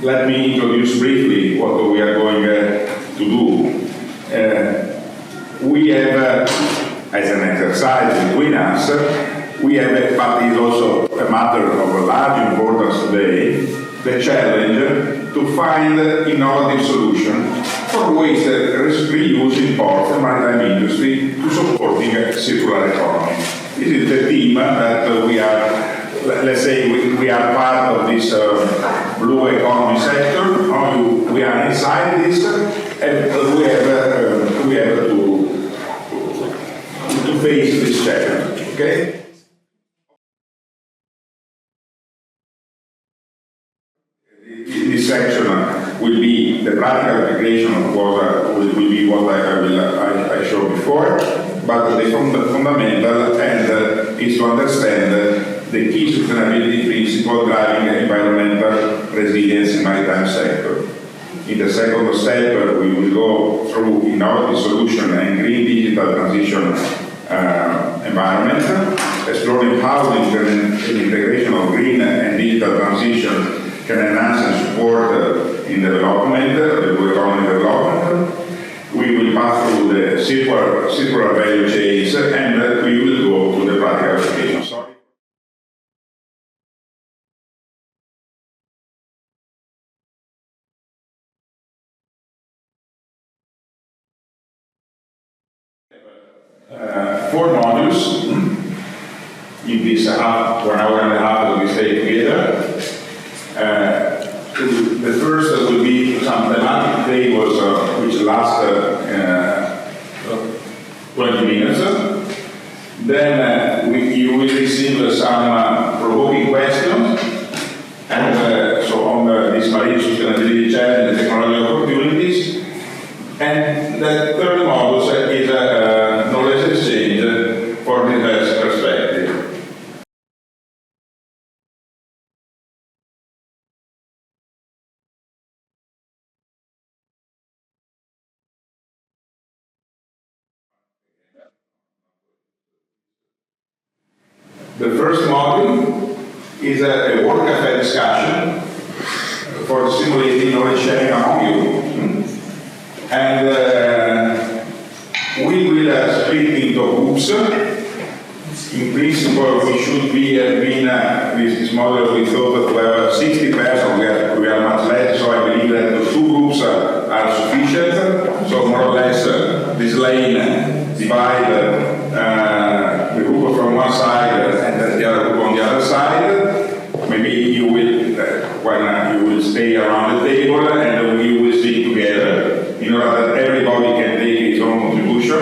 let me introduce briefly what we are going to do. We have, as an exercise between us, we have, but it's also a matter of a large importance today, the challenge to find innovative solutions for waste reuse in ports and maritime industry to supporting a circular economy. This is the theme that we are, let's say, we are part of this blue economy sector. We are inside this, and we have to face this challenge. Okay. This section will be the practical application of what will be what I showed before, but the fundamental and is to understand the key sustainability principle driving environmental resilience in maritime sector. In the second step, we will go through innovative solution and green digital transition environment, exploring how the integration of green and digital transition can enhance and support in development, the blue economy development. We will pass through the circular value chains, and we will go to the practical application. Sorry. Four modules in this 1 hour and a half that we stay together. The first will be some thematic tables which last 20 minutes. Then you will receive some provoking questions, and so on this marine sustainability challenge and technological opportunities. And the third module is knowledge exchange for diverse perspective. The first module is a work cafe discussion for stimulating knowledge sharing among you. And we will split into groups. In principle, we should be with this model, we thought that we have 60 persons, we are much less, so I believe that the 2 groups are sufficient. So more or less, this lane divide the group from one side and the other group on the other side. Maybe you will, when you will stay around the table and we will speak together in order that everybody can take his own contribution,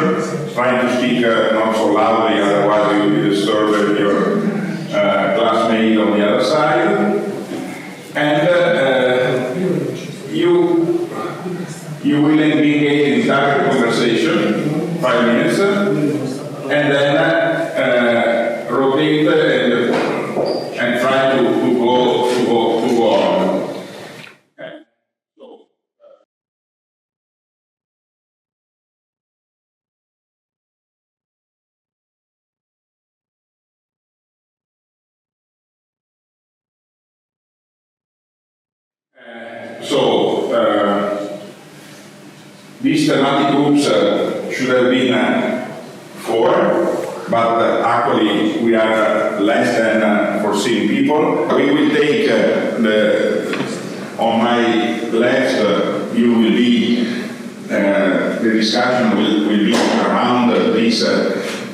trying to speak not so loudly, otherwise you will disturb your classmate on the other side. And you will engage in direct conversation, 5 minutes, and then rotate and try to go on. Okay. These thematic groups should have been 4, but actually we are less than foreseen people. We will take on my left, you will be, the discussion will be around this,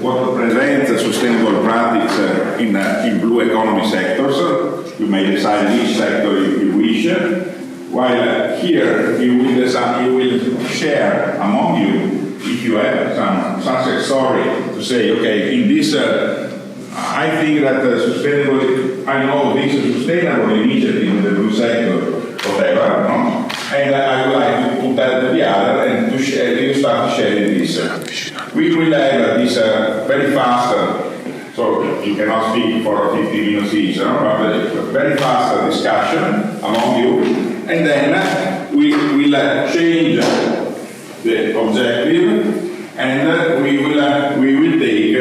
what represents sustainable practice in blue economy sectors. You may decide which sector you wish. While here you will share among you, if you have some success story, to say, okay, in this, I think that I know this is sustainable initiative in the blue sector, whatever, no? And I would like to put that to the other and to share, you start sharing this. We will have this very fast, so you cannot speak for 15 minutes each, but very fast discussion among you. And then we will change the objective, and we will take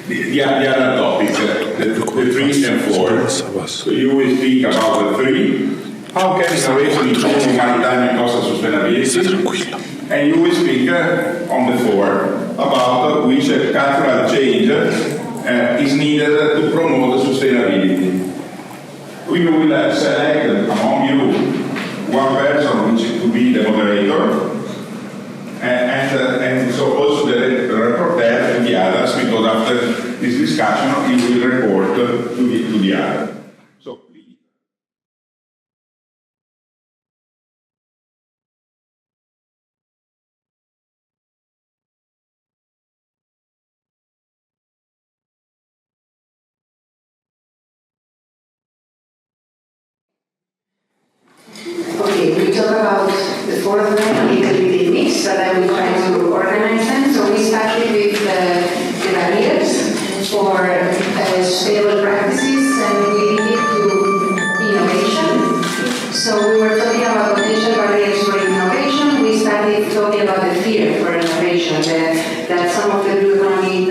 the other topics, the 3 3 and 4. So you will speak about the 3. How can innovation improve maritime and coastal sustainability? And you will speak on the 4 about which cultural change is needed to promote sustainability. We will select among you one person which to be the moderator, and so also the reporter and the others, because after this discussion you will report to the other. So please. Okay, we talk about the 4th one, a little bit mix, but I will try to organize them. So we started with the barriers for sustainable practices, and we link it to innovation. So we were talking about potential barriers for innovation. We started talking about the fear for innovation, that some of the blue economy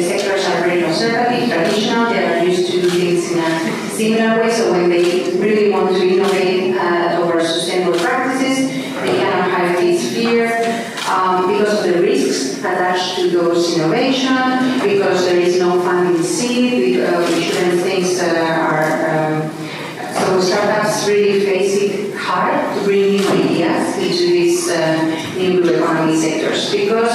sectors are very conservative, traditional, they are used to do things in a similar way, so when they really want to innovate over sustainable practices, they cannot have this fear because of the risks attached to those innovations, because there is no funding seed, insurance things so startups really face it hard to bring new ideas into these new blue economy sectors, because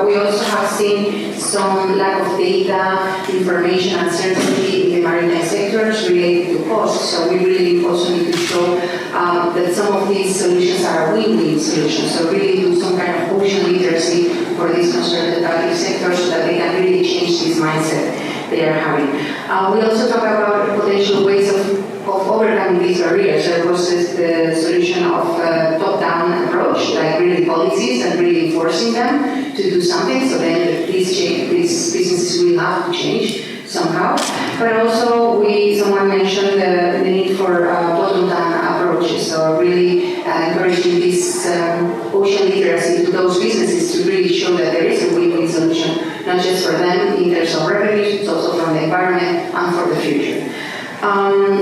we also have seen some lack of data, information, uncertainty in the maritime sectors related to cost. So we really also need to show that some of these solutions are win-win solutions. So really do some kind of ocean literacy for these conservative sectors so that they can really change this mindset they are having. We also talk about potential ways of overcoming these barriers. There was the solution of top-down approach, like really policies and really enforcing them to do something, so then these businesses will have to change somehow. But also someone mentioned the need for bottom-down approaches, so really encouraging this ocean literacy to those businesses to really show that there is a win-win solution, not just for them in terms of revenues, but also from the environment and for the future.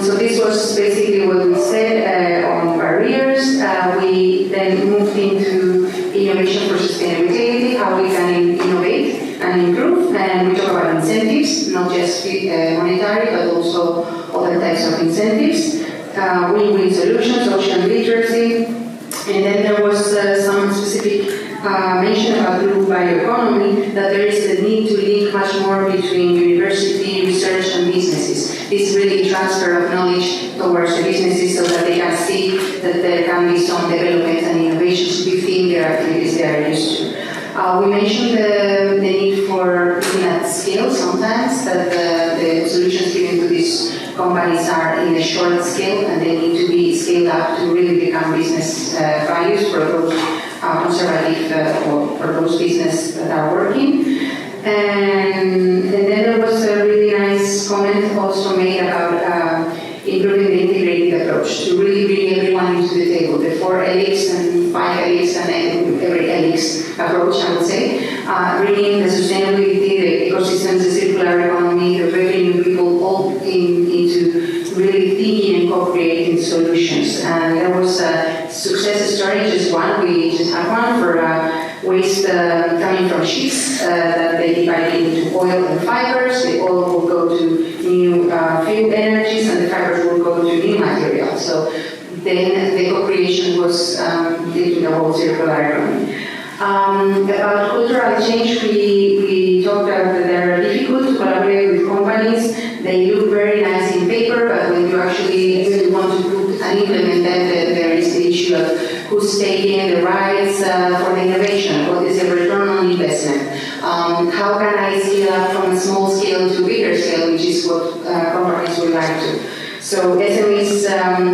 So this was basically what we said on barriers. We then moved into innovation for sustainability, how we can innovate and improve, and we talk about incentives, not just monetary, but also other types of incentives, win-win solutions, ocean literacy, and then there was some specific mention about blue bioeconomy, that there is the need to link much more between university, research, and businesses. This really transfer of knowledge towards the businesses so that they can see that there can be some development and innovations within their activities they are used to. We mentioned the need for looking at scale sometimes, that the solutions given to these companies are in a short scale and they need to be scaled up to really become business values for those conservative or for those businesses that are working. And then there was a really nice comment also made about improving the integrated approach, to really bring everyone into the table, the 4 helix and 5 helix and every helix approach, I would say, bringing the sustainability, the ecosystems, the circular economy, the revenue people all into really thinking and co-creating solutions. And there was a success story, just one, we just had one for waste coming from ships that they divided into oil and fibers. The oil will go to new fuel energies and the fibers will go to new materials. So then the co-creation was taking the whole circular economy. About cultural change, we talked about that they're difficult to collaborate with companies. They look very nice in paper, but when you actually really want to put and implement them, there is the issue of who's taking the rights for the innovation, what is the return on investment, how can I scale up from a small scale to bigger scale, which is what companies would like to. So SMEs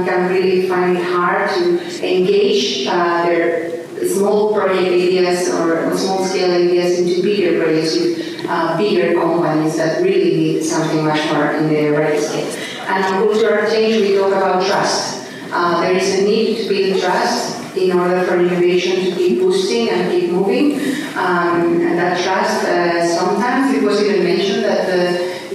can really find it hard to engage their small project ideas or small scale ideas into bigger projects with bigger companies that really need something much more in the right scale. And on cultural change, we talk about trust. There is a need to build trust in order for innovation to keep boosting and keep moving. And that trust, sometimes it was even mentioned that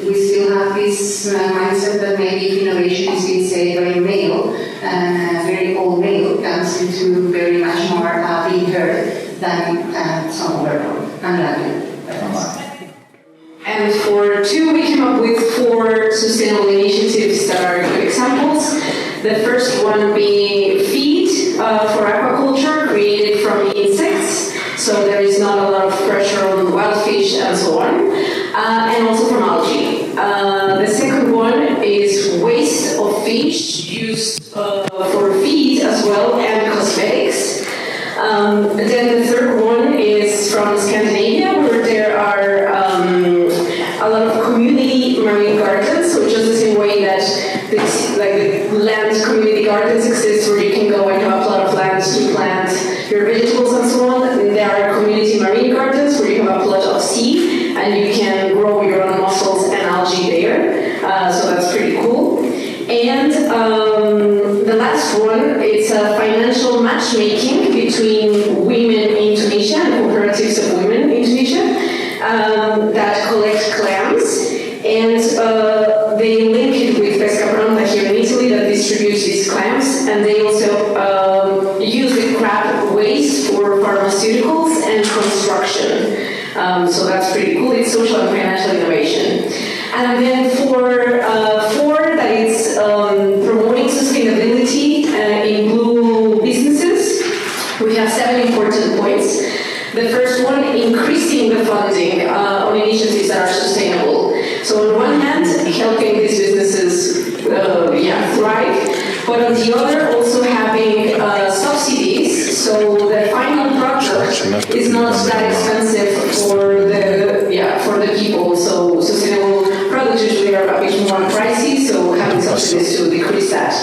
we still have this this mindset that maybe innovation is being say very male, very old male, comes into very much more being heard than somewhere unlikely. And for two, we came up with 4 sustainable initiatives that are good examples. The first one being feed for aquaculture, created from insects, so there is not a lot of pressure on wild fish and so on, and also from algae. The second one is waste of fish used for feed as well and cosmetics. Then the third one is from Scandinavia, where there are a lot of community marine gardens, so just the same way that the land community gardens exist, where you can go and have a plot of land to plant your vegetables and so on. And there are community marine gardens where you have a plot of sea and you can grow your own mussels and algae there. So that's pretty cool. And the last one is financial matchmaking between women in Tunisia and cooperatives of women in Tunisia that collect clams, and they link it with Pesca Pronta here in Italy that distributes these clams, and they also use the crab waste for pharmaceuticals and construction. So that's pretty cool. It's social and financial innovation. And then for 4, that is promoting sustainability in blue businesses, we have 7 important points. The first one, increasing the funding on initiatives that are sustainable. So on one hand, helping these businesses thrive, but on the other, also having subsidies, so the final product is not that expensive for the people. So sustainable products usually are a bit more pricey, so having subsidies to decrease that.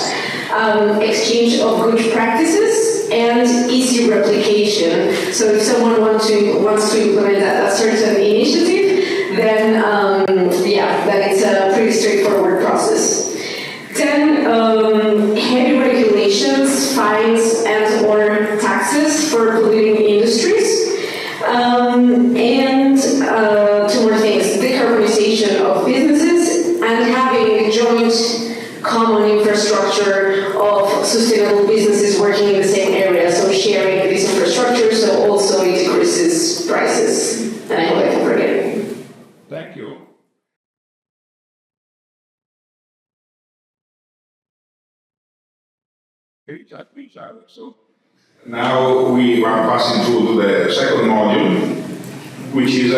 Exchange of good practices and easy replication. So if someone wants to implement a certain initiative, then then it's a pretty straightforward process. Then heavy regulations, fines, and/or taxes for polluting industries. And 2 more things: decarbonization of businesses and having a joint common infrastructure of sustainable businesses working in the same area, so sharing this infrastructure, so also it decreases prices. And I hope I can forget. Thank you. So now we are passing through to the second module, which is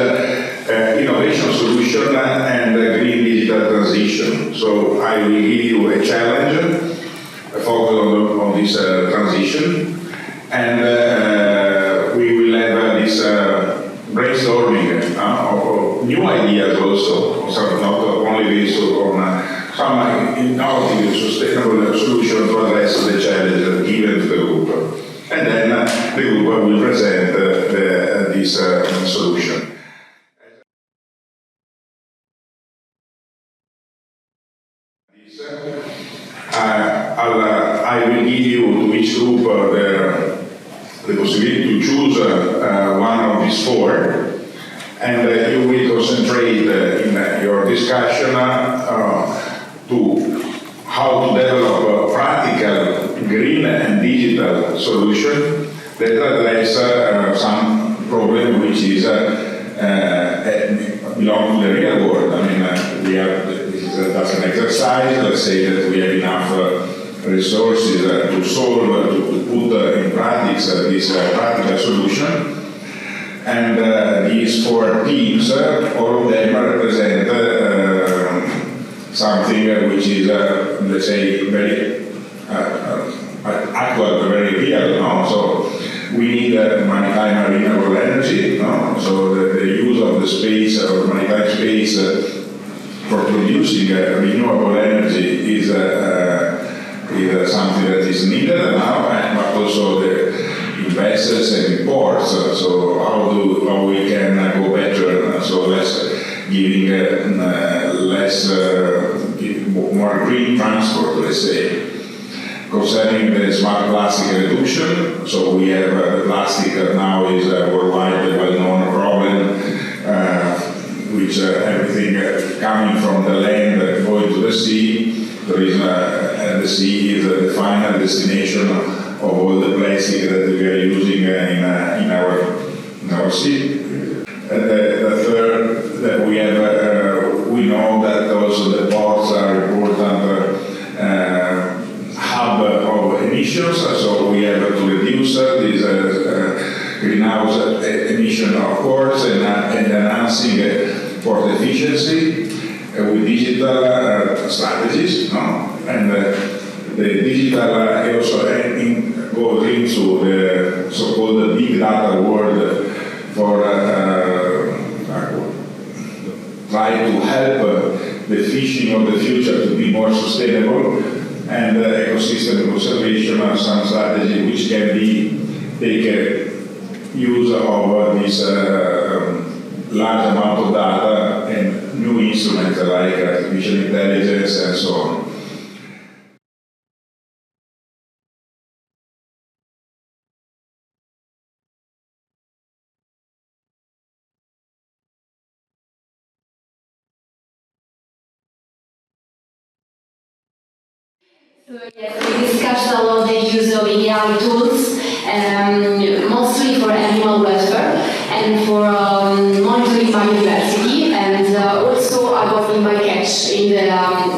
innovation solution and green digital transition. So I will give you a challenge, a focus on this transition, and we will have this brainstorming of new ideas also, so not only based on some innovative, sustainable solution to address the challenge given to the group. And then the group will present this solution. I will give you to each group the possibility to choose one of these 4, and you will concentrate in your discussion to how to develop a practical green and digital solution that address some problem which is belong to the real world. I mean, this is that's an exercise. Let's say that we have enough resources to solve, to put in practice this practical solution. And these 4 teams, all of them represent something which is, let's say, very actual, very real. No? So we need maritime renewable energy. No? So the use of the space, or maritime space, for producing renewable energy is something that is needed now, but also the vessels and ports. So how we can go better? So less giving more green transport, let's say. Concerning the smart plastic reduction, so we have the plastic now is worldwide a well-known problem, which everything coming from the land going to the sea. There is the sea is the final destination of all the plastic that we are using in our sea. The third, that we have, we know that also the ports are important hub of emissions, so we have to reduce this greenhouse emission of ports and enhancing port efficiency with digital strategies, no? And the digital also goes into the so-called big data world for try to help the fishing of the future to be more sustainable, and ecosystem conservation are some strategy which can be take use of this large amount of data and new instruments like artificial intelligence and so on. So yes, we discussed a lot the use of AI tools, mostly for animal welfare and for monitoring biodiversity, and also avoiding bycatch in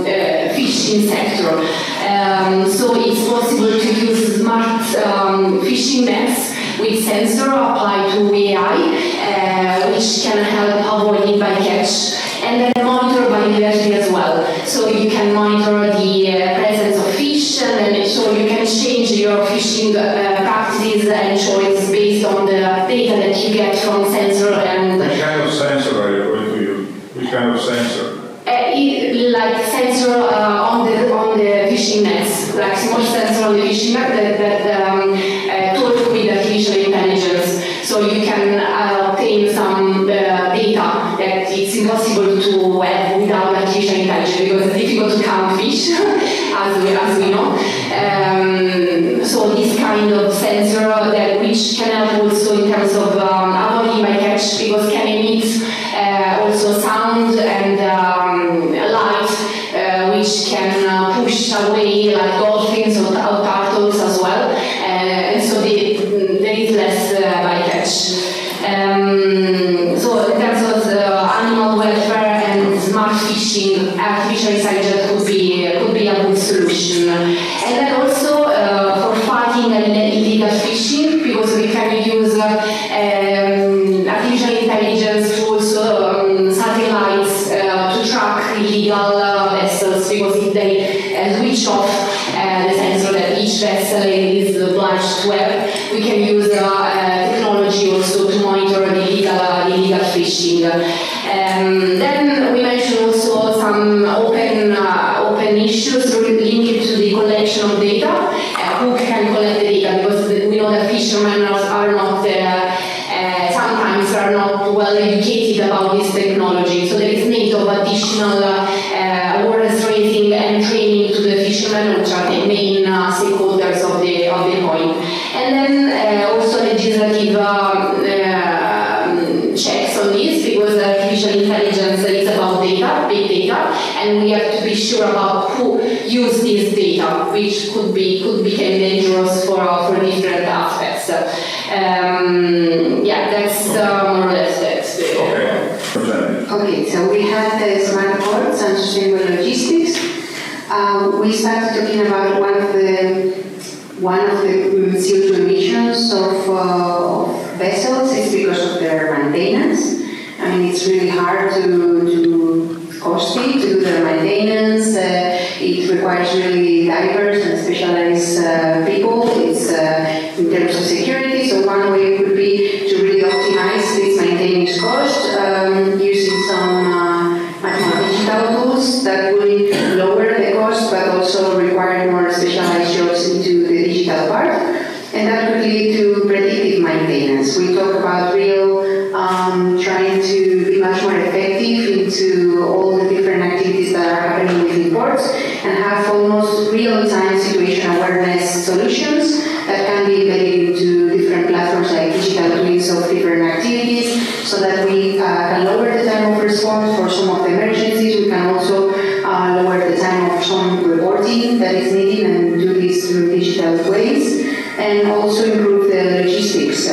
the fishing sector. So it's possible to use smart fishing nets with sensor applied to AI, which can help avoiding bycatch, and then monitor biodiversity as well. So you can monitor the presence of fish, and then so you can change your fishing practices and choices based on the data that you get from sensor. And which kind of sensor are you going to use? Which kind of sensor? Like sensor on the fishing nets, like small sensor on the fishing net that talk with artificial intelligence. So you can obtain some data that it's impossible to have without artificial intelligence, because it's difficult to count fish, as we know. So this kind of sensor which can help also in terms of avoiding bycatch, because can emit also sound and light, which can push away like dolphins or turtles as well, and so there is less bycatch. So in terms of animal welfare and smart fishing, artificial intelligence could be a good solution. And then also for fighting illegal fishing, because we can use artificial intelligence to also satellites to track illegal vessels, because if they switch off the sensor that each vessel is obliged to have, we can use technology also to monitor the illegal fishing. Then we mentioned also some open issues linked to the collection of data. Who can collect the data? Because we know that fishermen are not sometimes are not well educated about this technology. So there is need of additional awareness raising and training to the fishermen, which are the main stakeholders of the point. And then also legislative checks on this, because artificial intelligence is about data, big data, and we have to be sure about who use this data, which could become dangerous for different aspects. Yeah, that's more or less that. Okay, so we have the smart ports and sustainable logistics. We started talking about one of the CO2 emissions of vessels is because of their maintenance. I mean, it's really hard to costly to do their maintenance. It requires really diverse and specialized people. It's in terms of security. So one way would be to really optimize this maintenance cost using some much more digital tools that will lower the cost, but also require more specialized jobs into the digital part. And that could lead to predictive maintenance. We talk about trying to be much more effective into all the different activities that are happening within ports, and have almost real-time situation awareness solutions that can be embedded into different platforms like digital twins of different activities, so that we can lower the time of response for some of the emergencies. We can also lower the time reporting that is needed and do this through digital ways, and also improve the logistics.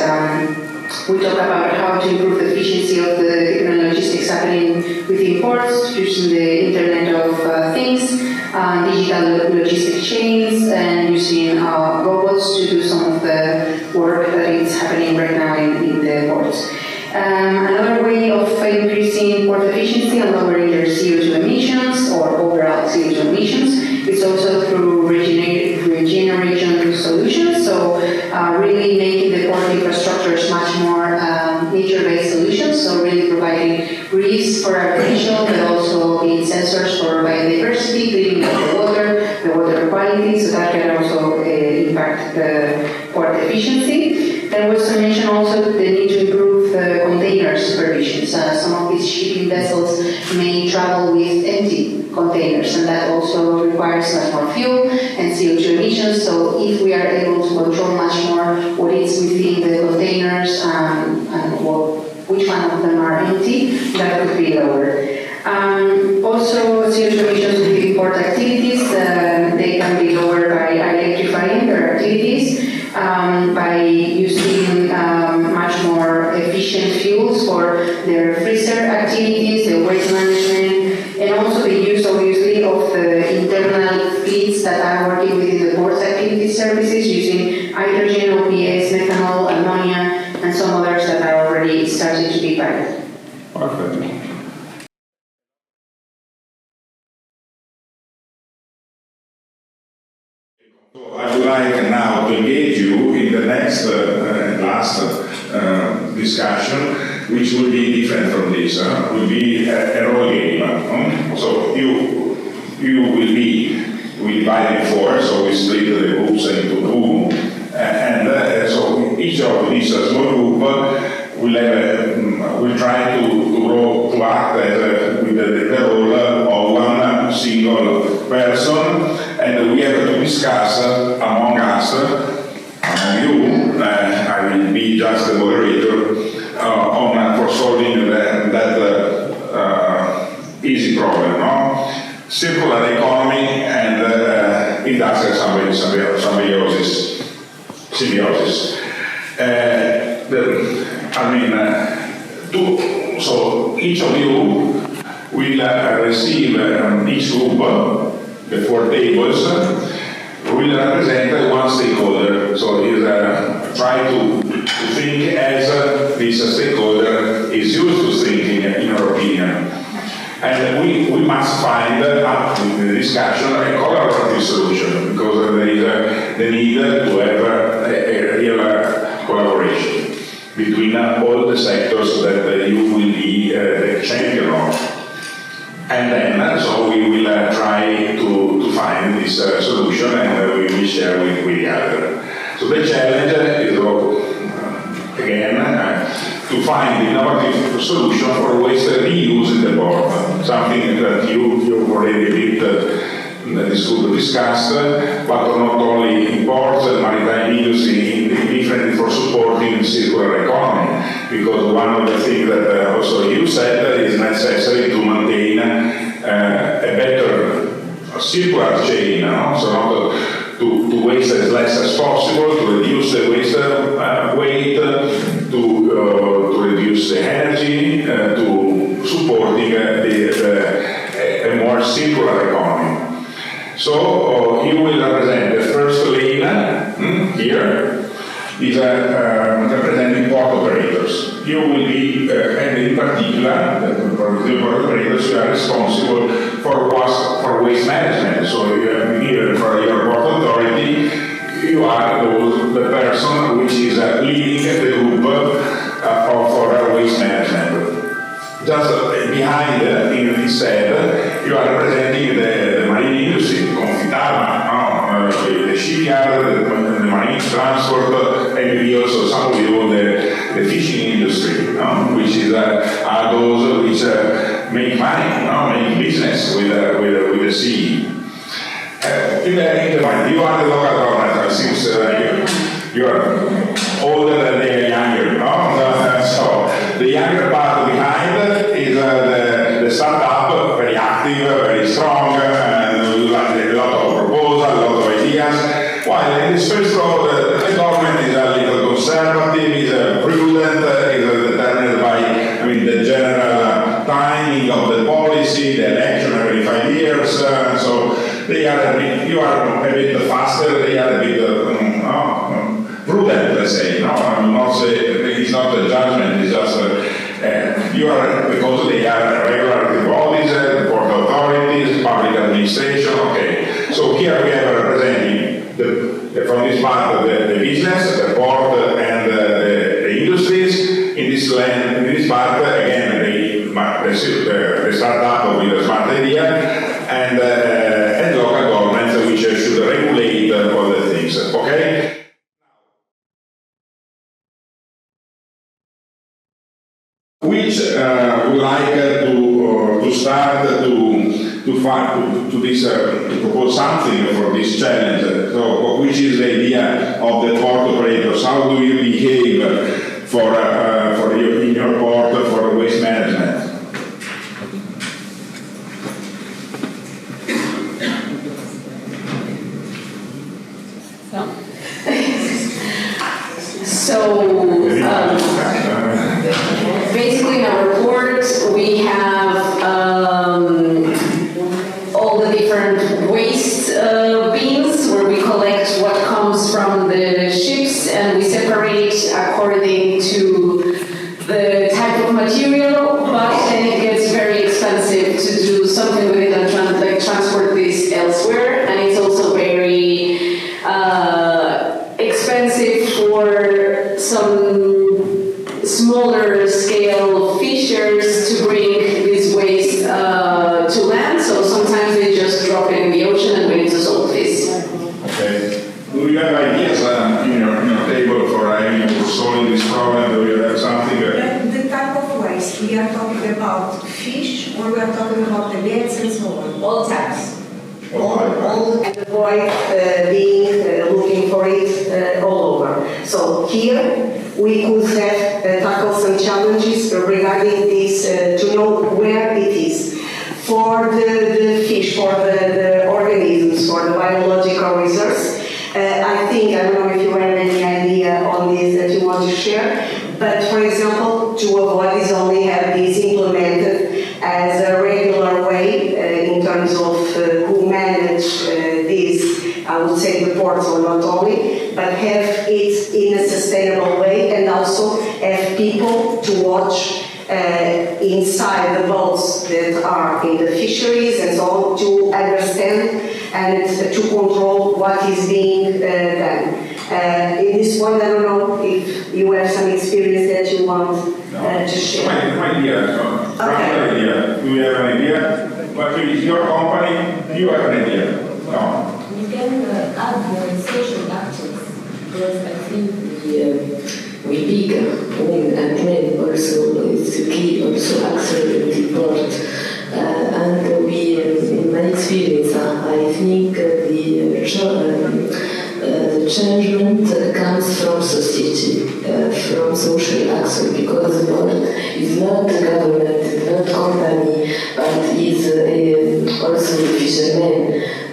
We talk about how to improve the efficiency of the different logistics happening within ports, using the Internet of Things, digital logistic chains, and using robots to do some of the work that is happening right now in the ports. Another way of increasing port efficiency and lowering their CO2 emissions or overall CO2 emissions is also through regeneration solutions. So really making the port infrastructures much more nature-based solutions. So really providing reefs for artificial, but also being sensors for biodiversity, cleaning up the water quality. So that can also impact the port efficiency. There was to mention also the need to improve the container supervision. Some of these shipping vessels may travel with empty containers, and that also requires much more fuel and CO2 emissions. So if we are able to control much more what is within the containers and which one of them are empty, that could be lower. Also, CO2 emissions within port activities, they can be lowered by electrifying their activities, by using much more efficient fuels for their freezer activities, their waste management, and also the use, obviously, of the internal fleets that are working within the port's activity services using hydrogen, OPS, methanol, ammonia, and some others that are already starting to be piloted. Perfect. So I would like now to engage you in the next last discussion, which will be different from this. Will be a role game. So you we divide in four, so we split the groups into two, and so each of these small group will try to act as with the role of one single person, and we have to discuss among us, among you, I will be just the moderator, for solving that easy problem, no? Circular economy and industrial symbiosis. So each of you will receive each group, the four tables, will represent one stakeholder. So try to think as this stakeholder is used to thinking, in our opinion. And we must find, in the discussion, a collaborative solution, because there is the need to have a real collaboration between all the sectors that you will be the champion of. And then, so we will try to find this solution, and we will share with the other. So the challenge is, again, to find innovative solution for waste reuse in the port, something that you already discussed, but not only in ports, maritime industry, different for supporting circular economy, because one of the things that also you said is necessary to maintain a better circular chain, so not to waste as less as possible, to reduce the waste weight, to reduce the energy, to supporting a more circular economy. So you will represent the first lane here is representing port operators. You will be, and in particular, the port operators, you are responsible for waste management. So you have here for your port authority, you are the person which is leading the group for waste management. Just behind, in this head, you are representing the marine industry, Confitama, the shipyard, the marine transport, and maybe also some of you the fishing industry, which is are those which make money, make business with the sea. You are the local government, since you are older than they are younger. So the younger part behind is the startup, very active, very strong, and a lot of Well, in this first role, the government is a little conservative, is prudent, is determined by, the general timing of the policy, the election every 5 years, so they are you are a bit faster, they are a bit prudent, let's say. No, I'm not saying it's not a judgment, it's just you are, because they are regulatory bodies, port authorities, public administration, okay. So here we have representing from this part the business, the port and the industries. In this part, again, the startup with a smart idea and local governments which should regulate all the things, okay? Which would like to start to propose something for this challenge. So, which is the idea of the port operators? How do you behave in your port for waste management? Basically in our report we have all the different waste bins where we collect what comes from the ships and we separate according to the type of material, but then it gets very expensive to do something with it and transport this elsewhere, and it's also very expensive for some smaller scale fishers to bring this waste to land, so sometimes they just drop it in the ocean and we need to solve this. Okay. Do you have ideas in your table for solving this problem? Do you have something? The type of waste, we are talking about fish or we are talking about the nets and so on? All types. All and avoid looking for it all over. So here we could have tackle some challenges regarding this to know where it is. For the fish, for the organisms, for the biological resource, I don't know if you have any idea on this that you want to share, but for example, to avoid this, only have this implemented as a regular way in terms of who manage this, I would say the ports or not only, but have it in a sustainable way and also have people to watch inside the boats that are in the fisheries and so on to understand and to control what is being done. In this point, I don't know if you have some experience that you want to share. My idea. Okay. Do you have an idea? But with your company, you have an idea. No. You can add social actors, because I think we big women and men also is the key also actor in the port. And we, in my experience, I think the changement comes from society, from social action, because the port is not the government, it's not company, but is also the fishermen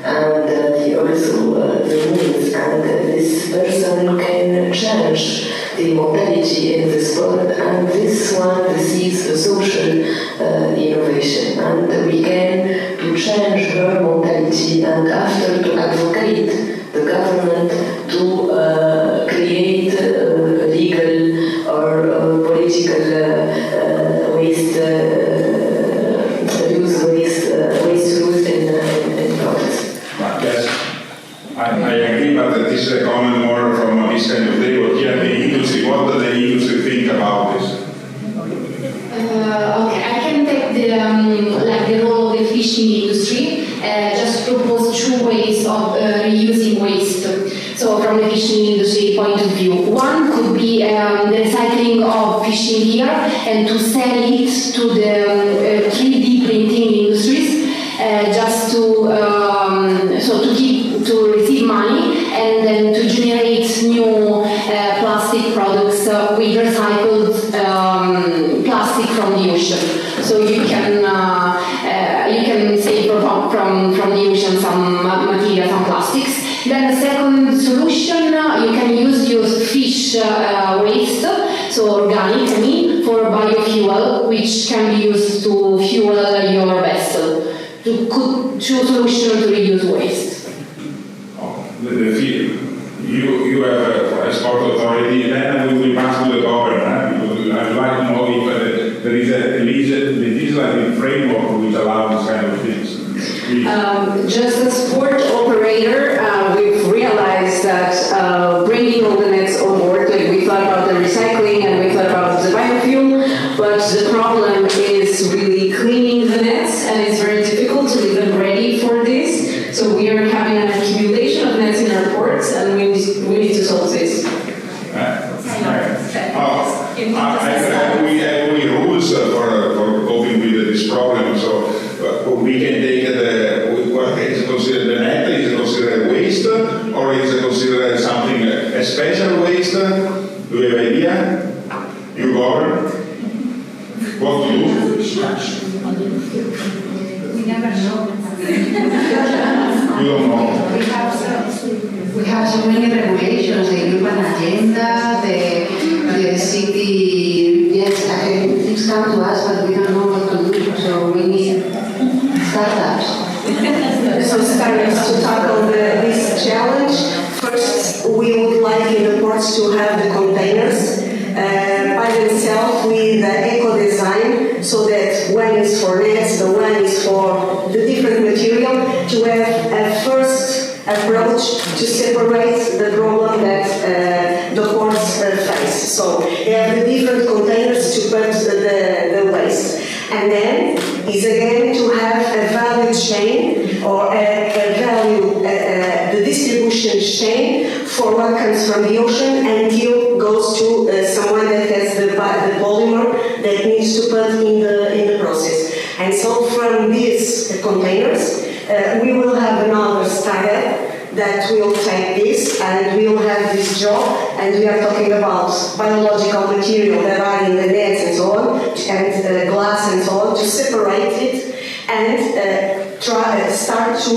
and also the means, and this person can change the mortality in the sport, and this is a social innovation, and we can to change her mortality and after to advocate the government to create legal or political waste rules in ports. Yes, I agree, but this is a comment more from this kind of table here. The industry, what does the industry think about this? Okay, I can take the role of the fishing industry. Just propose 2 ways of reusing waste. So from the fishing industry point of view, one could be the recycling of fishing gear and to sell it to the 3D printing industries, just to receive money and then to generate new plastic products with recycled plastic from the ocean. So you can save from the ocean some material, some plastics. Then the second solution, you can use fish waste, so organic, for biofuel, which can be used to fuel your vessel. Two solutions to reduce waste. You have a sport authority, then we will pass to the government. I'd like to know if there is a legislative framework which allows this kind of things. Just as sport operator, we've realized that bringing all the nets on board, like we thought about the recycling and we thought about the biofuel, but the problem is really cleaning the nets, and it's very difficult to leave them ready for this. So we are having an accumulation of nets in our ports, and we need to solve this. We have any rules for coping with this problem, so we can take what is considered the net, is it considered waste, or is it considered something, a special waste? Do you have an idea? You govern? What to do? We never know. You don't know. We have so many regulations, the urban agenda, the city, yes, things come to us, but we don't know what to do, so we need startups. So startups to tackle this challenge. First, we would like in the ports to have the containers by themselves with eco-design, so that one is for nets, the one is for the different material, to have a first approach to separate the problem that the ports face. So they have the different containers to put the waste. And then is again to have a value chain or the distribution chain for what comes from the ocean until goes to someone that has the polymer that needs to put in the process. And so from these containers, we will have another startup that will take this and we will have this job, and we are talking about biological material that are in the nets and so on, and glass and so on, to separate it and start to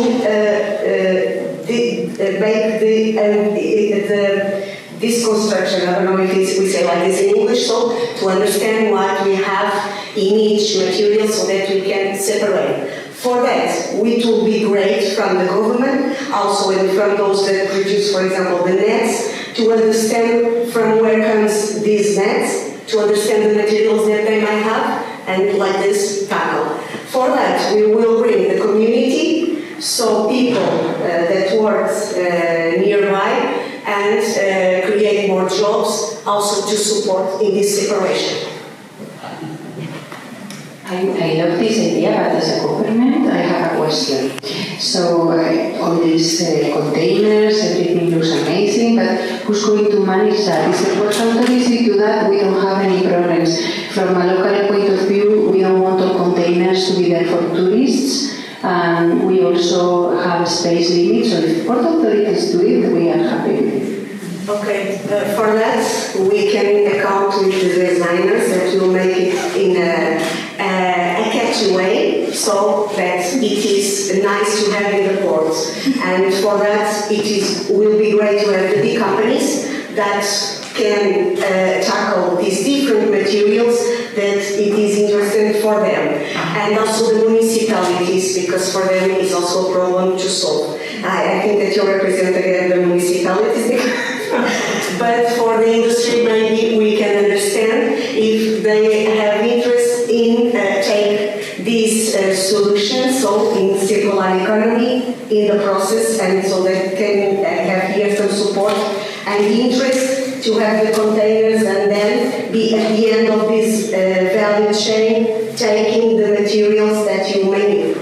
make this construction. I don't know if we say like this in English, so to understand what we have in each material so that we can separate. For that, it will be great from the government, also and from those that produce, for example, the nets, to understand from where comes these nets, to understand the materials that they might have, and like this tackle. For that, we will bring the community, so people that work nearby, and create more jobs, also to support in this separation. I love this idea, but as a government, I have a question. So on these containers, everything looks amazing, but who's going to manage that? Is the port authority to that? We don't have any problems. From a local point of view, we don't want all containers to be there for tourists, and we also have space limits, so if port authorities do it, we are happy with it. Okay, for that, we can account with the designers that will make it in a catchy way, so that it is nice to have in the ports. And for that, will be great to have the big companies that can tackle these different materials that it is interesting for them. And also the municipalities, because for them it is also a problem to solve. I think that you represent again the municipalities. But for the industry, maybe we can understand if they have interest in take these solutions, so in circular economy in the process, and so they can have here some support and interest to have the containers and then be at the end of this value chain taking the materials that you may need.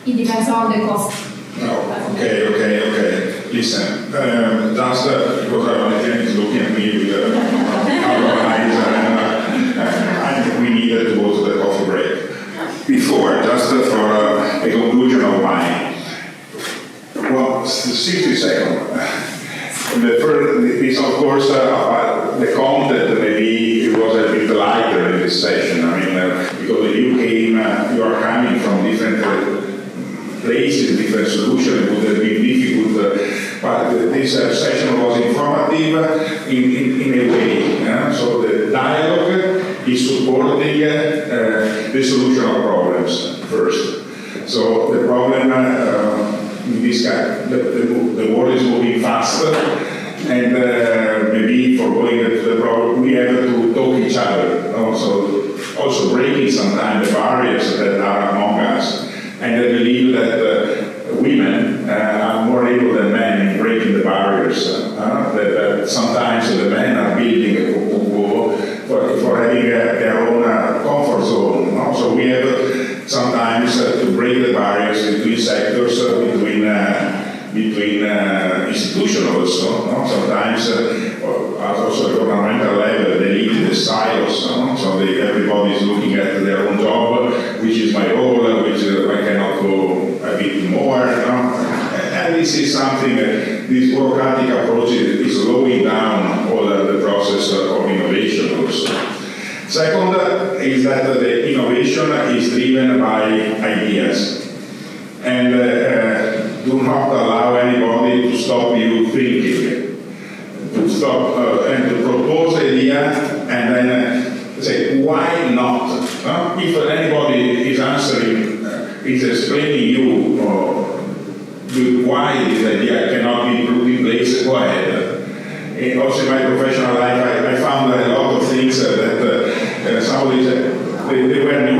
It depends on the cost. No, okay. Listen, just because Valentina is looking at me with our eyes, and we needed to go to the coffee break. Before, just for a conclusion of mine, well, 60 seconds. The first is, of course, the content. Maybe it was a bit lighter in this session. I mean, because you are coming from different places, different solutions. It would have been difficult, but this session was informative in a way. So the dialogue is supporting the solution of problems first. So the problem in this kind, the world is moving faster, and maybe for going to the problem, we have to talk each other. Also breaking sometimes the barriers that are among us. And I believe that women are more able than men in breaking the barriers. That sometimes the men are building for having their own comfort zone. No? So we have sometimes to break the barriers between sectors, between institutions also. No? Sometimes also at governmental level they live in the silos. No? So everybody is looking at their own job, which is my role, which I cannot go a bit more. No? And this is something, this bureaucratic approach is slowing down all the process of innovation also. Second is that the innovation is driven by ideas. And do not allow anybody to stop you thinking. To stop and to propose an idea and then say, why not? If anybody is answering, is explaining you why this idea cannot be put in place, go ahead. And also in my professional life, I found a lot of things that somebody said, they were new,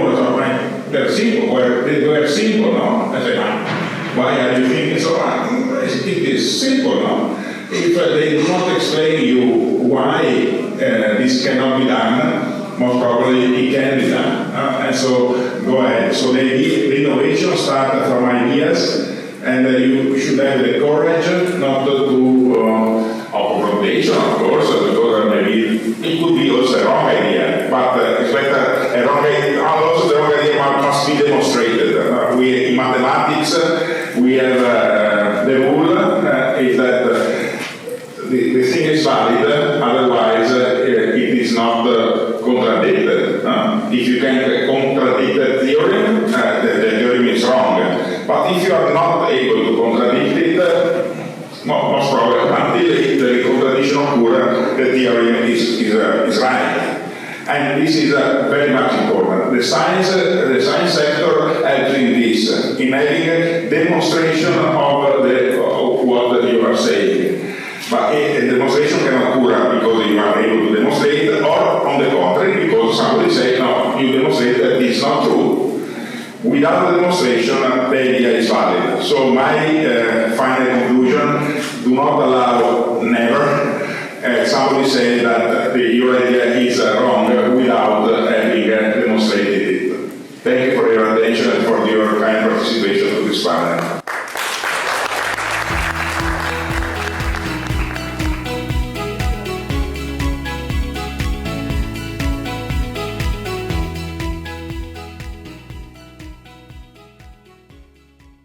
they're simple, they were simple, no? I said, why are you thinking so? It is simple, no? If they do not explain you why this cannot be done, most probably it can be done. And so, go ahead. So the innovation starts from ideas, and you should have the courage not to do confrontation, of course, because maybe it could be also a wrong idea, but it's better a wrong idea. Also, the wrong idea must be demonstrated. In mathematics, we have the rule is that the thing is valid, otherwise it is not contradicted. If you can contradict the theorem, the theorem is wrong. But if you are not able to contradict it, most probably until the contradiction occurs, the theorem is right. And this is very much important. The science sector helps in this, in having a demonstration of what you are saying. But a demonstration can occur because you are able to demonstrate, or on the contrary, because somebody says, no, you demonstrate that it's not true. Without the demonstration, the idea is valid. So my final conclusion, do not allow never somebody say that your idea is wrong without having demonstrated it. Thank you for your attention and for your kind participation to this panel.